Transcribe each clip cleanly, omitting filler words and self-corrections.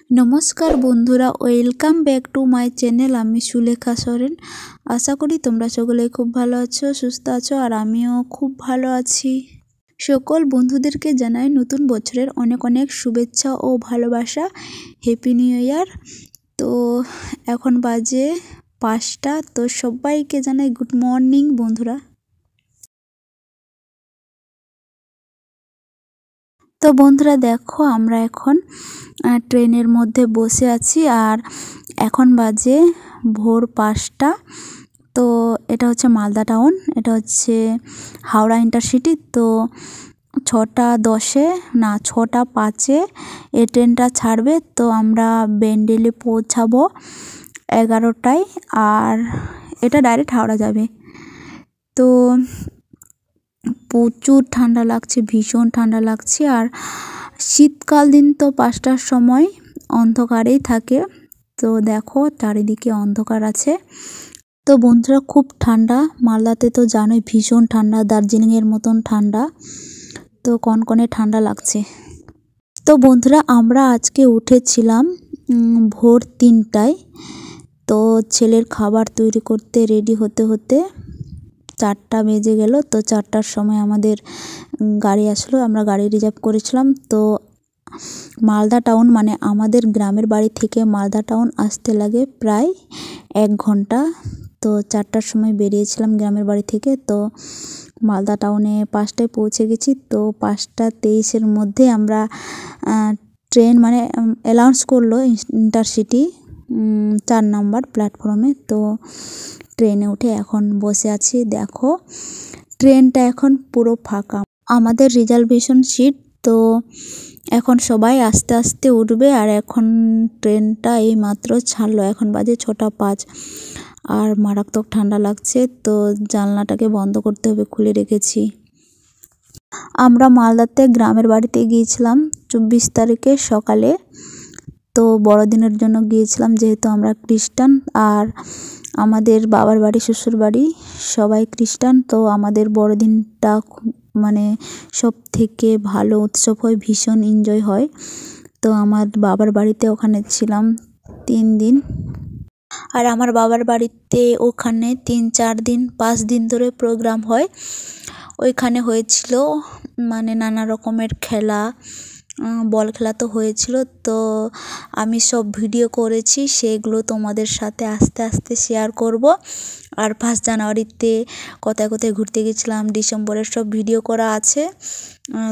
नमस्कार बंधुरा welcome back to my channel. आमी सुलेखा सोरेन। आशा करी तोमरा सकलेई खूब भालो आछो, सुस्थ आछो और आमिও खूब भालो आछि। सकल बंधुदेरके जानाई नतून बछरेर अनेक अनेक शुभेच्छा ओ भालोबासा। Happy new year. तो एखन बाजे 5टा। तो सबाइके जानाई गुड मर्निंग बंधुरा। तो बंधुरा देखो आमरा एखन ट्रेनेर मध्य बसे आछि और एखन बाजे भोर 5टा। तो एटा होच्छे मालदा टाउन, एटा होच्छे हावड़ा इंटारसिटी। तो 6टा 10-এ ना 6टा 5-এ এই ট্রেনটা ছাড়বে। তো আমরা বেন্ডেলে পৌঁছাবো 11টায় আর এটা ডাইরেক্ট হাওড়া যাবে। তো প্রচুর ঠান্ডা লাগছে, ভীষণ ঠান্ডা লাগছে। আর শীতকাল দিন তো 5টার সময় অন্ধকারেই থাকে। তো দেখো চারিদিকে অন্ধকার আছে। তো বন্ধুরা খুব ঠান্ডা, মালদাতে তো জানোই ভীষণ ঠান্ডা, দার্জিলিংয়ের মতন ঠান্ডা। তো কনকনে ঠান্ডা লাগছে। তো বন্ধুরা আমরা আজকে উঠেছিলাম ভোর 3টায়। তো ছেলের খাবার তৈরি করতে রেডি হতে হতে 4টা বেজে গেল। তো 4টার সময় আমাদের গাড়ি আসলো, আমরা গাড়ি রিজার্ভ করেছিলাম। তো মালদা টাউন মানে আমাদের গ্রামের বাড়ি থেকে মালদা টাউন আসতে লাগে প্রায় 1 ঘন্টা। তো 4টার সময় বেরিয়েছিলাম গ্রামের বাড়ি থেকে। তো মালদা টাউনে 5টায় পৌঁছে গেছি। তো 5টা 23-এর মধ্যে আমরা ট্রেন মানে অ্যানাউন্স করলো ইন্টারসিটি 4 নম্বর প্ল্যাটফর্মে। তো ট্রেনে উঠে এখন বসে আছি। দেখো ট্রেনটা এখন পুরো ফাঁকা, আমাদের রিজার্ভেশন সিট। তো এখন সবাই আস্তে আস্তে উঠবে। আর এখন ট্রেনটা এই মাত্র ছাড়লো, এখন বাজে 6টা 5 আর মারাত্মক ঠান্ডা লাগছে। তো জানলাটাকে বন্ধ করতে হবে, খুলে রেখেছি। আমরা মালদাতে গ্রামের বাড়িতে গিয়েছিলাম 24 তারিখে সকালে। তো বড়দিনের জন্য গিয়েছিলাম, যেহেতু আমরা খ্রিস্টান আর আমাদের বাবার বাড়ি শ্বশুর বাড়ি সবাই খ্রিস্টান। তো আমাদের বড়দিনটা মানে সব থেকে ভালো উৎসব হয়, ভীষণ এনজয় হয়। তো আমার বাবার বাড়িতে ওখানে ছিলাম 3 দিন। আর আমার বাবার বাড়িতে ওখানে 3-4 দিন 5 দিন ধরে প্রোগ্রাম হয়। ওইখানে হয়েছিল মানে নানা রকমের খেলা, বল খেলা তো হয়েছিল। তো আমি সব ভিডিও করেছি, সেগুলো তোমাদের সাথে আস্তে আস্তে শেয়ার করব। আর 1 জানুয়ারিতে কোথায় কোথায় ঘুরতে গেছিলাম, ডিসেম্বরের সব ভিডিও করা আছে।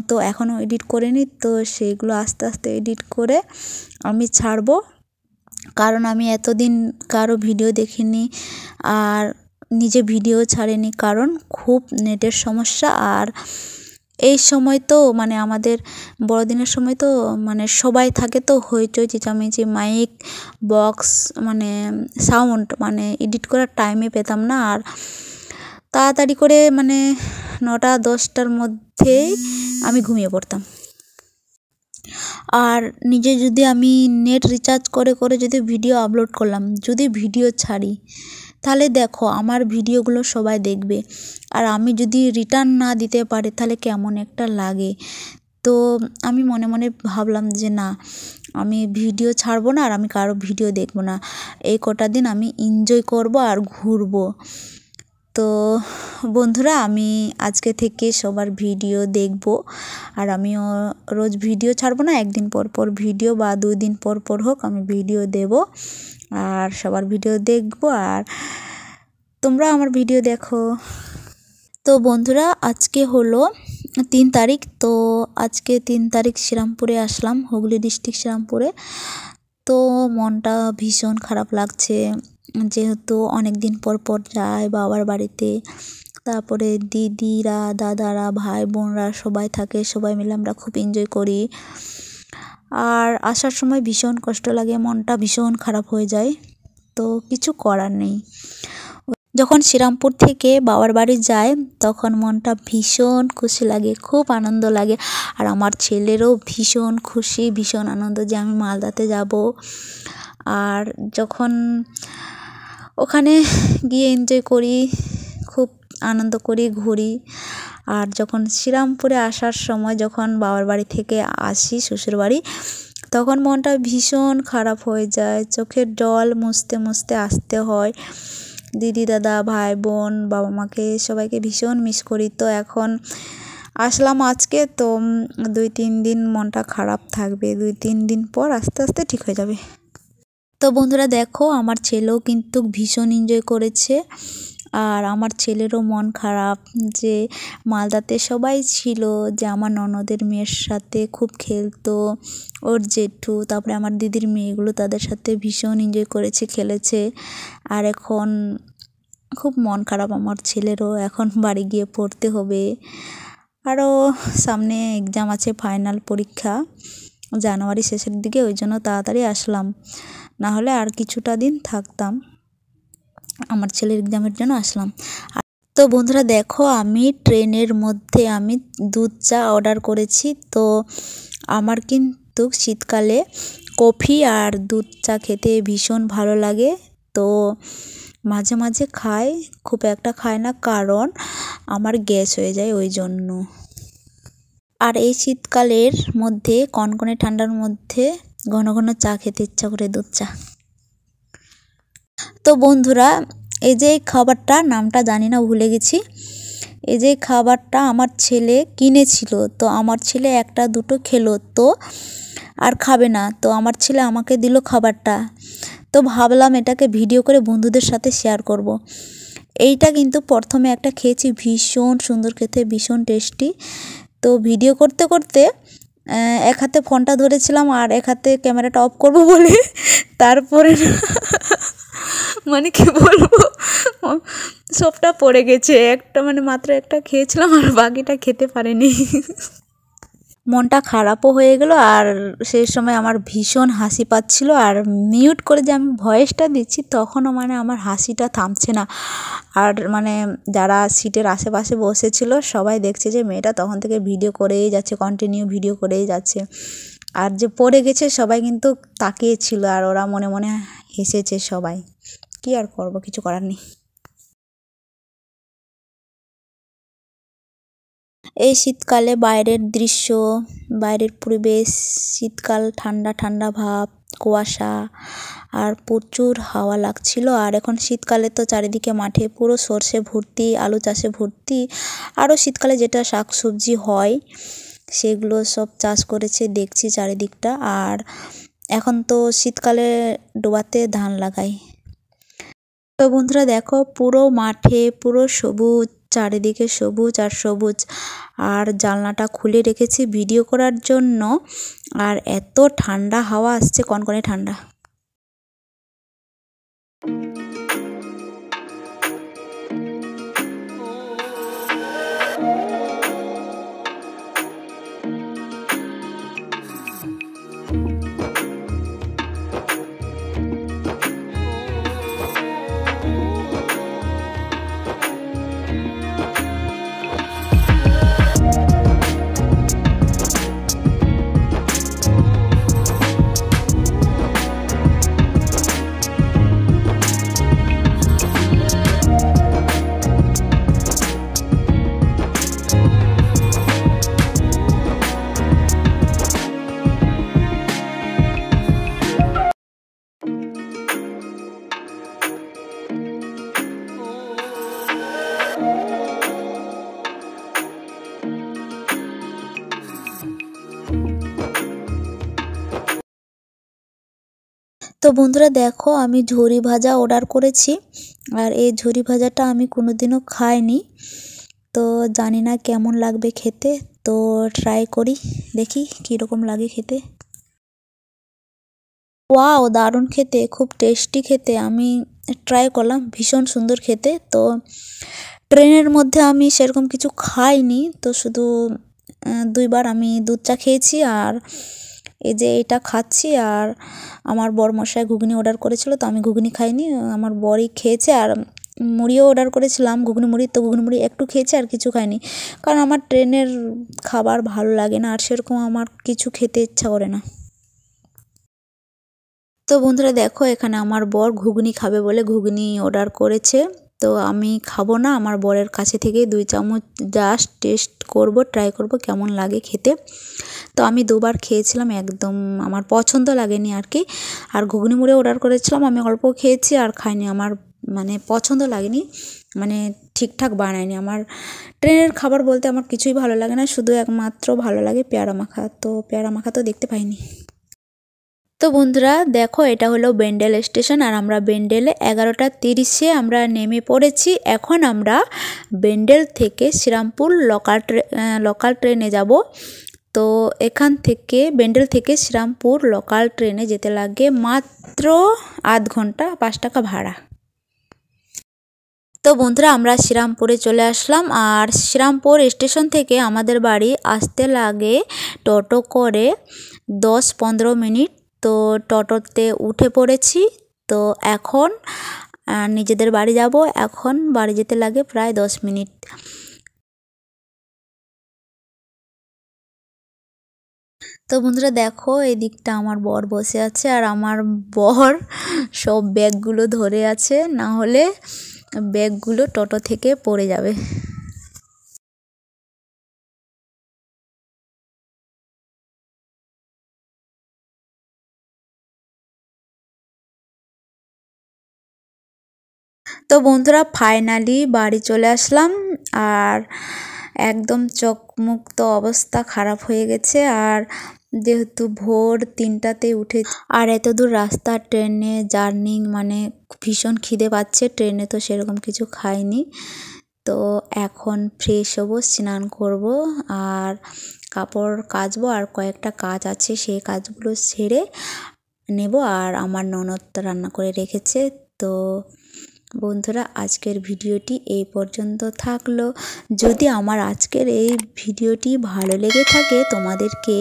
তো এখনও এডিট করিনি। তো সেইগুলো আস্তে আস্তে এডিট করে আমি ছাড়বো, কারণ আমি এতদিন কারো ভিডিও দেখিনি আর নিজে ভিডিও ছাড়িনি, কারণ খুব নেটের সমস্যা। আর এই সময় তো মানে আমাদের বড়দিনের সময় তো মানে সবাই থাকে, তো হইচই চেঁচামেচি, মাইক বক্স মানে সাউন্ড মানে এডিট করার টাইমে পেতাম না। আর তাড়াতাড়ি করে মানে 9টা 10টার মধ্যেই আমি ঘুমিয়ে পড়তাম। আর নিজে যদি আমি নেট রিচার্জ করে করে যদি ভিডিও আপলোড করলাম, যদি ভিডিও ছাড়ি, তাহলে দেখো আমার ভিডিওগুলো সবাই দেখবে। আর আমি যদি রিটার্ন না দিতে পারি তাহলে কেমন একটা লাগে। তো আমি মনে মনে ভাবলাম যে না, আমি ভিডিও ছাড়বো না আর আমি কারো ভিডিও দেখবো না। এই কটা দিন আমি এনজয় করব আর ঘুরবো। তো বন্ধুরা আমি আজকে থেকে সবার ভিডিও দেখব। আর আমিও রোজ ভিডিও ছাড়বো না, একদিন পর পর ভিডিও বা 2 দিন পর পর হোক আমি ভিডিও দেব আর সবার ভিডিও দেখব। আর তোমরা আমার ভিডিও দেখো। তো বন্ধুরা আজকে হলো 3 তারিখ। তো আজকে 3 তারিখ শ্রীরামপুরে আসলাম, হুগলি ডিস্ট্রিক্ট শ্রীরামপুরে। তো মনটা ভীষণ খারাপ লাগছে, যেহেতু অনেক দিন পর পর যাই বাবার বাড়িতে। তারপরে দিদিরা দাদারা ভাই বোনরা সবাই থাকে, সবাই মিলে আমরা খুব এনজয় করি। আর আসার সময় ভীষণ কষ্ট লাগে, মনটা ভীষণ খারাপ হয়ে যায়। তো কিছু করার নেই। যখন শ্রীরামপুর থেকে বাবার বাড়ি যাই তখন মনটা ভীষণ খুশি লাগে, খুব আনন্দ লাগে। আর আমার ছেলেরও ভীষণ খুশি, ভীষণ আনন্দ যে আমি মালদাতে যাব। আর যখন ওখানে গিয়ে এনজয় করি, খুব আনন্দ করি, ঘুরি। আর যখন শ্রীরামপুরে আসার সময় যখন বাবার বাড়ি থেকে আসি শ্বশুর বাড়ি, তখন মনটা ভীষণ খারাপ হয়ে যায়, চোখের জল মুছতে মুছতে আসতে হয়। দিদি দাদা ভাই বোন বাবা মাকে সবাইকে ভীষণ মিস করি। তো এখন আসলাম আজকে, তো 2-3 দিন মনটা খারাপ থাকবে, 2-3 দিন পর আস্তে আস্তে ঠিক হয়ে যাবে। তো বন্ধুরা দেখো, আমার ছেলেও কিন্তু ভীষণ এনজয় করেছে। আর আমার ছেলেরও মন খারাপ যে মালদাতে সবাই ছিল, যে আমার ননদের মেয়ের সাথে খুব খেলতো, ওর জেঠু তারপরে আমার দিদির মেয়েগুলো তাদের সাথে ভীষণ এনজয় করেছে, খেলেছে। আর এখন খুব মন খারাপ আমার ছেলেরও, এখন বাড়ি গিয়ে পড়তে হবে। আরও সামনে এক্সাম আছে, ফাইনাল পরীক্ষা জানুয়ারি শেষের দিকে, ওই জন্য তাড়াতাড়ি আসলাম, না হলে আর কিছুটা দিন থাকতাম। আমার ছেলের এক্সামের জন্য আসলাম। তো বন্ধুরা দেখো, আমি ট্রেনের মধ্যে আমি দুধ চা অর্ডার করেছি। তো আমার কিন্তু শীতকালে কফি আর দুধ চা খেতে ভীষণ ভালো লাগে। তো মাঝে মাঝে খাই, খুব একটা খাই না, কারণ আমার গ্যাস হয়ে যায় ওই জন্য। আর এই শীতকালের মধ্যে কনকনে ঠান্ডার মধ্যে ঘন ঘন চা খেতে ইচ্ছা করে, দুধ চা। তো বন্ধুরা, এই যে খাবারটা নামটা জানি না, ভুলে গেছি। এই যে খাবারটা আমার ছেলে কিনেছিল, তো আমার ছেলে একটা দুটো খেলো, তো আর খাবে না। তো আমার ছেলে আমাকে দিল খাবারটা, তো ভাবলাম এটাকে ভিডিও করে বন্ধুদের সাথে শেয়ার করব। এইটা কিন্তু প্রথমে একটা খেয়েছি, ভীষণ সুন্দর খেতে, ভীষণ টেস্টি। তো ভিডিও করতে করতে এক হাতে ফোনটা ধরেছিলাম আর এক হাতে ক্যামেরাটা অফ করব বলে, তারপরে মানে কি বলবো, সবটা পড়ে গেছে। একটা মানে মাত্র একটা খেয়েছিলাম আর বাকিটা খেতে পারিনি। মনটা খারাপও হয়ে গেল, আর সেই সময় আমার ভীষণ হাসি পাচ্ছিল। আর মিউট করে যে আমি ভয়েসটা দিচ্ছি, তখনও মানে আমার হাসিটা থামছে না। আর মানে যারা সিটের আশেপাশে বসেছিল সবাই দেখছে যে মেয়েটা তখন থেকে ভিডিও করেই যাচ্ছে, কন্টিনিউ ভিডিও করেই যাচ্ছে। আর যে পড়ে গেছে সবাই কিন্তু তাকিয়েছিল, আর ওরা মনে মনে হেসেছে সবাই। কি আর করব, কিছু করার নেই। এই শীতকালে বাইরের দৃশ্য, বাইরের পরিবেশ, শীতকাল, ঠান্ডা ঠান্ডা ভাব, কুয়াশা, আর প্রচুর হাওয়া লাগছিল। আর এখন শীতকালে তো চারিদিকে মাঠে পুরো সর্ষে ভর্তি, আলু চাষে ভর্তি। আরও শীতকালে যেটা শাকসবজি হয় সেগুলো সব চাষ করেছে, দেখছি চারিদিকটা। আর এখন তো শীতকালে ডোবাতে ধান লাগায়। তো বন্ধুরা দেখো, পুরো মাঠে পুরো সবুজ, চারিদিকে সবুজ আর সবুজ। আর জানলাটা খুলে রেখেছি ভিডিও করার জন্য, আর এত ঠান্ডা হাওয়া আসছে, কনকনে ঠান্ডা। তো বন্ধুরা দেখো, আমি ঝুরি ভাজা অর্ডার করেছি। আর এই ঝুরি ভাজাটা আমি কোনোদিনও খাইনি, তো জানি না কেমন লাগবে খেতে। তো ট্রাই করি, দেখি কীরকম লাগে খেতে। ওয়াও, দারুণ খেতে, খুব টেস্টি খেতে। আমি ট্রাই করলাম, ভীষণ সুন্দর খেতে। তো ট্রেনের মধ্যে আমি সেরকম কিছু খাইনি, তো শুধু 2বার আমি দুধ চা খেয়েছি, আর এই যে এটা খাচ্ছি। আর আমার বরমশাই ঘুগনি অর্ডার করেছিল, তো আমি ঘুগনি খাইনি, আমার বরই খেয়েছে। আর মুড়িও অর্ডার করেছিলাম, ঘুগনি মুড়ি, তো ঘুগনি মুড়ি একটু খেয়েছি, আর কিছু খাইনি, কারণ আমার ট্রেনের খাবার ভালো লাগে না, আর সেরকম আমার কিছু খেতে ইচ্ছা করে না। তো বন্ধুরা দেখো, এখানে আমার বর ঘুগনি খাবে বলে ঘুগনি অর্ডার করেছে, তো আমি খাবো না, আমার বরের কাছে থেকে 2 চামচ জাস্ট টেস্ট করব, ট্রাই করব কেমন লাগে খেতে। তো আমি 2বার খেয়েছিলাম, একদম আমার পছন্দ লাগেনি আর কি। আর ঘুগনি মুড়ি অর্ডার করেছিলাম, আমি অল্প খেয়েছি আর খাইনি, আমার মানে পছন্দ লাগেনি, মানে ঠিকঠাক বানায়নি। আমার ট্রেনের খাবার বলতে আমার কিছুই ভালো লাগে না, শুধু একমাত্র ভালো লাগে পেয়ারা মাখা। তো পেয়ারা মাখা তো দেখতে পাইনি। তো বন্ধুরা দেখো, এটা হলো ব্যান্ডেল স্টেশন আর আমরা ব্যান্ডেলে 11টা 30-এ আমরা নেমে পড়েছি। এখন আমরা ব্যান্ডেল থেকে শ্রীরামপুর লোকাল ট্রেনে যাব। তো এখান থেকে ব্যান্ডেল থেকে শ্রীরামপুর লোকাল ট্রেনে যেতে লাগে মাত্র আধ ঘন্টা, 5 টাকা ভাড়া। তো বন্ধুরা আমরা শ্রীরামপুরে চলে আসলাম, আর শ্রীরামপুর স্টেশন থেকে আমাদের বাড়ি আসতে লাগে টোটো করে 10-15 মিনিট। তো টোটোতে উঠে পড়েছি। তো এখন নিজেদের বাড়ি যাব, এখন বাড়ি যেতে লাগে প্রায় 10 মিনিট। তো বন্ধুরা দেখো, এই দিকটা আমার বর বসে আছে আর আমার বর সব ব্যাগগুলো ধরে আছে, না হলে ব্যাগগুলো টোটো থেকে পড়ে যাবে। তো বন্ধুরা ফাইনালি বাড়ি চলে আসলাম, আর একদম চোখ মুখ তো অবস্থা খারাপ হয়ে গেছে। আর যেহেতু ভোর 3টাতে উঠে আর এত দূর রাস্তা ট্রেনে জার্নি, মানে ভীষণ খিদে পাচ্ছে, ট্রেনে তো সেরকম কিছু খাইনি। তো এখন ফ্রেশ হবো, স্নান করব আর কাপড় কাচবো, আর কয়েকটা কাজ আছে সেই কাজগুলো সেরে নেব। আর আমার ননদ রান্না করে রেখেছে। তো বন্ধুরা আজকের ভিডিওটি এই পর্যন্ত থাকলো। যদি আমার আজকের এই ভিডিওটি ভালো লেগে থাকে তোমাদেরকে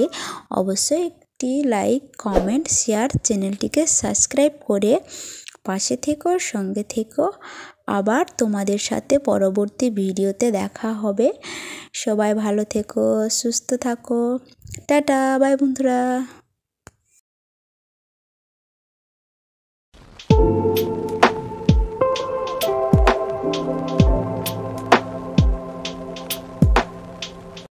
অবশ্যই একটি লাইক, কমেন্ট, শেয়ার, চ্যানেলটিকে সাবস্ক্রাইব করে পাশে থেকো, সঙ্গে থেকো। আবার তোমাদের সাথে পরবর্তী ভিডিওতে দেখা হবে। সবাই ভালো থেকো, সুস্থ থাকো। টাটা, বাই বন্ধুরা।